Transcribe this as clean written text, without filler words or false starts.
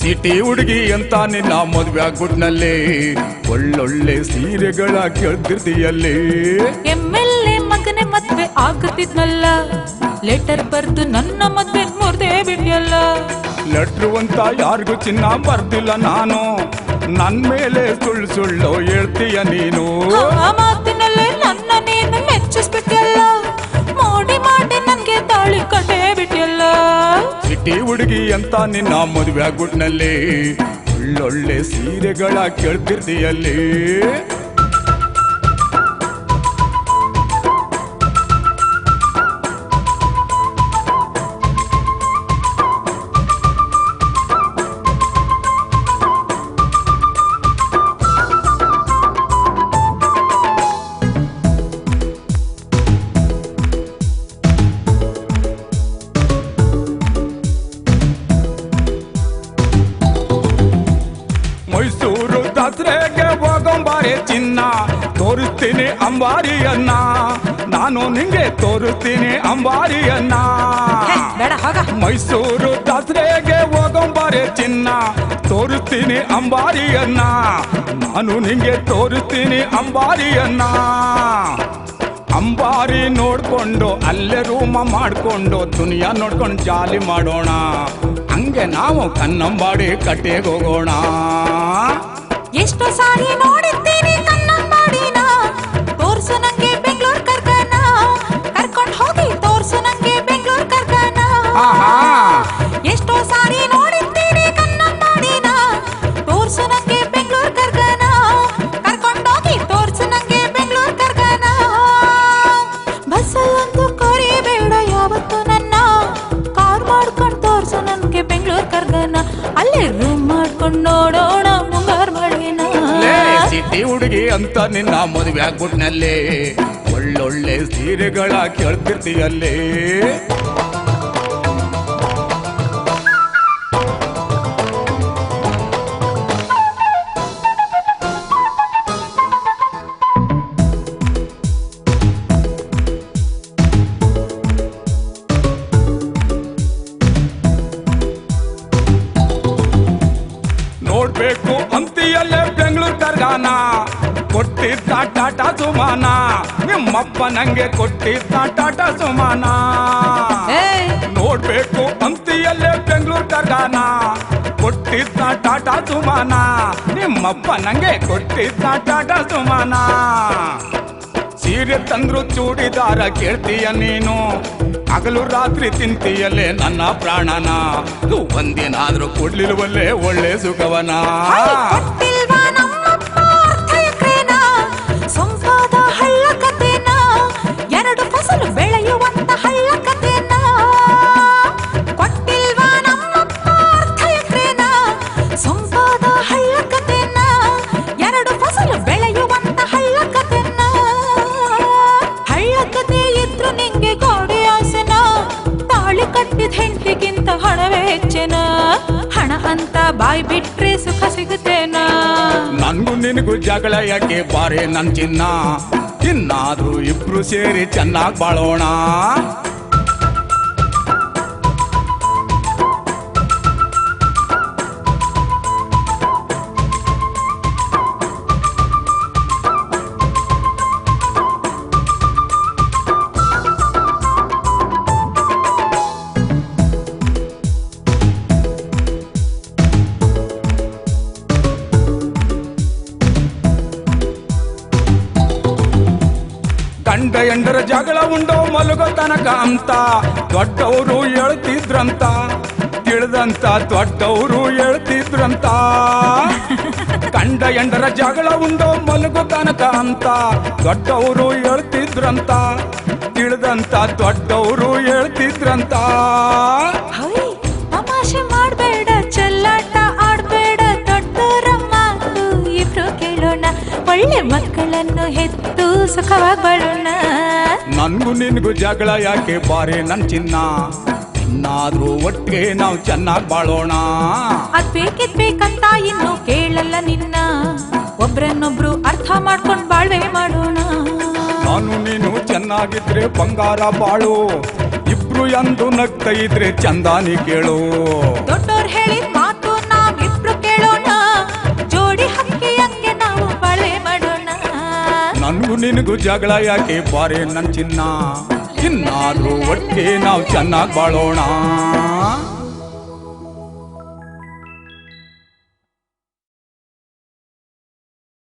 City ಹುಡುಗಿ ಅಂತ ನಿನ್ನ ಮದುವೆ ಆಗ್ಬಿಟ್ನಲ್ಲಿ ಒಳ್ಳೊಳ್ಳೆ ಸೀರೆಗಳ ಕೇಳ್ತಿರ್ತೀಯಲ್ಲಿ. MLA ಮಗನೇ ಮದ್ವೆ ಆಗುತ್ತಿದ್ನಲ್ಲ, ಲೆಟರ್ ಬರ್ದು ನನ್ನ ಮದ್ವೆ ಮುರ್ದೇ ಬಿಡ್ಯಲ್ಲ. ಲೆಟ್ರು ಅಂತ ಯಾರಿಗೂ ಚಿನ್ನ ಬರ್ದಿಲ್ಲ ನಾನು, ನನ್ ಮೇಲೆ ಸುಳ್ಳು ಸುಳ್ಳು ಹೇಳ್ತೀಯ ನೀನು. ಆ ಮಾತಿನಲ್ಲೇ ನನ್ನ ನೀನು ಮೆಚ್ಚಿಸ್ಬಿಟ್ಯಲ್ಲ, ಮೋಡಿ ಮಾಡಿ ನನ್ಗೆ ತಾಳಿ ಕಟ್ಟೇ ಬಿಟ್ಯಲ್ಲ. ಸಿಟಿ ಹುಡುಗಿ ಅಂತ ನಿನ್ನ ಮದುವೆ ಆಗ್ಬಿಟ್ನಲ್ಲಿ ಒಳ್ಳೊಳ್ಳೆ ಸೀರೆಗಳ ಕೇಳ್ತಿರ್ತೀಯಲ್ಲಿ. ಮೈಸೂರು ದಸರೆಗೆ ಹೋಗಂಬಾರೆ ಚಿನ್ನ, ತೋರಿಸ್ತೀನಿ ಅಂಬಾರಿಯನ್ನ ನಾನು ನಿಂಗೆ, ತೋರಿಸ್ತೀನಿ ಅಂಬಾರಿಯನ್ನ. ಮೈಸೂರು ದಸರೆಗೆ ಹೋಗಂಬಾರೆ ಚಿನ್ನ, ತೋರಿಸ್ತೀನಿ ಅಂಬಾರಿಯನ್ನ ನಾನು ನಿಂಗೆ, ತೋರಿಸ್ತೀನಿ ಅಂಬಾರಿಯನ್ನ. ಅಂಬಾರಿ ನೋಡ್ಕೊಂಡು ಅಲ್ಲೇ ರೂಮ ಮಾಡ್ಕೊಂಡು ದುನಿಯಾ ನೋಡ್ಕೊಂಡು ಜಾಲಿ ಮಾಡೋಣ, ಹಂಗೆ ನಾವು ಕನ್ನಂಬಾಡಿ ಕಟ್ಟೆಗೆ ಹೋಗೋಣ. ಎಷ್ಟೋ ಸಾರಿ ನೋಡಿದ್ದೀನಿ ಕನ್ನಂಬಾಡಿನ, ತೋರ್ಸು ನಂಗೆ ಬೆಂಗಳೂರು ಕರ್ಕನ, ಕರ್ಕೊಂಡು ಹೋಗಿ ತೋರ್ಸು ನಂಗೆ ಬೆಂಗಳೂರು ಕರ್ಕನ. ಎಷ್ಟೋ ಸಾರಿ ನೋಡಿದ್ದೀನಿ ಕನ್ನಂಬಾಡಿನ, ತೋರ್ಸು ನಂಗೆ ಬೆಂಗಳೂರು ಕರ್ಕನ, ಕರ್ಕೊಂಡೋಗಿ ತೋರ್ಸು ನಂಗೆ ಬೆಂಗಳೂರು ಕರ್ಕನ. ಬಸ್ಸಲ್ಲಂತೂ ಕರಿಬೇಡ ಯಾವತ್ತು ನನ್ನ, ಕಾರ್ ಮಾಡ್ಕೊಂಡು ತೋರ್ಸು ನನ್ಗೆ ಬೆಂಗಳೂರು ಕರ್ಕನ, ಅಲ್ಲೇ ರೂಮ್ ಮಾಡ್ಕೊಂಡು ನೋಡೋಣ ಮುಂಗಾರು ಮಳೆನ. ಸಿಟಿ ಹುಡುಗಿ ಅಂತ ನಿನ್ನ ಮದುವೆ ಆಗ್ಬಿಟ್ನಲ್ಲಿ ಒಳ್ಳೊಳ್ಳೆ ಸೀರೆಗಳ ಕೇಳ್ತಿರ್ತೀಯಲ್ಲಿ. ನೋಡ್ಬೇಕು ಅಂತಿಯಲ್ಲೇ ಬೆಂಗಳೂರು ಕರ್ಗಾನ, ಕೊಟ್ಟಿದ್ದ ಟಾಟಾ ಸುಮಾನ, ನಿಮ್ಮಪ್ಪ ನಂಗೆ ಕೊಟ್ಟಿದ್ದ ಟಾಟಾ ಸುಮಾನ. ನೋಡ್ಬೇಕು ಅಂತಿಯಲ್ಲೇ ಬೆಂಗಳೂರು ಕರ್ಗಾನ, ಕೊಟ್ಟಿದ್ದ ಟಾಟಾ ಸುಮಾನ, ನಿಮ್ಮಪ್ಪ ನಂಗೆ ಕೊಟ್ಟಿದ್ದ ಟಾಟಾ ಸುಮಾನ. ಸೀರೆ ತಂದ್ರು ಚೂಡಿದಾರ ಕೇಳ್ತೀಯ ನೀನು, ಹಗಲು ರಾತ್ರಿ ತಿಂತೀಯಲ್ಲೇ ನನ್ನ ಪ್ರಾಣನ, ಒಂದಿನಾದ್ರೂ ಕೊಡ್ಲಿಲ್ವಲ್ಲೇ ಒಳ್ಳೆ ಸುಖವನ. ಸಂಪಾದ ಹಳ್ಳ ಕಥೆನ, ಎರಡು ಫಸಲು ಬೆಳೆಯುವಂತ ಹಳ್ಳ ಕಥೆನ ಕೊಟ್ಟಿಲ್ವಾ ನಮ್ಮಪ್ಪ ಅರ್ಥ ಎಕ್ರೇನ. ಸಂಪಾದ ಹಳ್ಳ ಕಥೆನ, ಎರಡು ಫಸಲು ಬೆಳೆಯುವಂತ ಹಳ್ಳ ಕಥೆನ. ಹಳ್ಳ ಕಥೆ ಇದ್ರು ನಿಂಗೆ ಗೋಡೆ ಆಸೆನ, ತಾಳಿ ಕಟ್ಟಿದ ಹೆಂಡತಿಗಿಂತ ಹಣವೇ ಹೆಚ್ಚೆನ. ಹಣ ಅಂತ ಬಾಯ್ ಬಿಟ್ರೆ ಸುಖ ಸಿಗುತ್ತೇನ. ನನ್ಗೂ ನಿನಗೂ ಜಗಳ ಯಾಕೆ ಬಾರೆ ನನ್ ಚಿನ್ನ, ಇನ್ನಾದ್ರೂ ಇಬ್ರು ಸೇರಿ ಚೆನ್ನಾಗಿ ಬಾಳೋಣ. ಗಂಡ ಎಂಡರ ಜಗಳ ಉಂಡೋ ಮಲಗೋ ತನಕ ಅಂತ ದೊಡ್ಡವರು ಹೇಳ್ತಿದ್ರಂತ, ತಿಳಿದಂತ ದೊಡ್ಡವರು ಹೇಳ್ತಿದ್ರಂತ. ಗಂಡ ಎಂಡರ ಜಗಳ ಉಂಡೋ ಮಲಗೋ ತನಕ ಅಂತ ದೊಡ್ಡವರು ಹೇಳ್ತಿದ್ರಂತ, ತಿಳಿದಂತ ದೊಡ್ಡವರು ಹೇಳ್ತಿದ್ರಂತ. ತಮಾಷೆ ಮಾಡ್ಬೇಡ, ಚೆಲ್ಲಾಟ ಆಡ್ಬೇಡ, ದೊಡ್ಡೋರ ಮಾತು ಇಬ್ರು ಕೇಳೋಣ, ಒಳ್ಳೆ ಮಕ್ಕಳನ್ನು ಹೆತ್ತು ಸುಖವಾಗಿ ಬಾಳೋಣ. ನನ್ಗೂ ನಿನ್ಗೂ ಜಗಳ ಯಾಕೆ ಬಾರೆ ನನ್ ಚಿನ್ನ ಇನ್ನಾದ್ರೂ ಒಟ್ಟಿಗೆ ನಾವು ಚೆನ್ನಾಗಿ ಬಾಳೋಣ ಅದ್ ಬೇಕಿದ್ಬೇಕಂತ ಇನ್ನು ಕೇಳಲ್ಲ ನಿನ್ನ ಒಬ್ರನ್ನೊಬ್ರು ಅರ್ಥ ಮಾಡ್ಕೊಂಡ್ ಬಾಳ್ವೆ ಮಾಡೋಣ ನಾನು ನೀನು ಚೆನ್ನಾಗಿದ್ರೆ ಬಂಗಾರ ಬಾಳು ಇಬ್ರು ಎಂದು ನಗ್ತಾ ಇದ್ರೆ ಚಂದಾನಿ ಕೇಳು ದೊಡ್ಡೋರ್ ಹೇಳಿದ ಮಾತು ನಾವಿಬ್ರು ಕೇಳೋಣ ಜೋಡಿ ಹಕ್ಕಿಯಂಗೆ ನಾವು ಬಾಳ್ವೆ ಮಾಡೋಣ ನನ್ಗೂ ನಿನಗೂ ಜಗಳ ಯಾಕೆ ಬಾರೆ ನನ್ ಚಿನ್ನ ಇನ್ನಾದ್ರೂ ಒಟ್ಟಿಗೆ ನಾವು ಚೆನ್ನಾಗಿ ಬಾಳೋಣ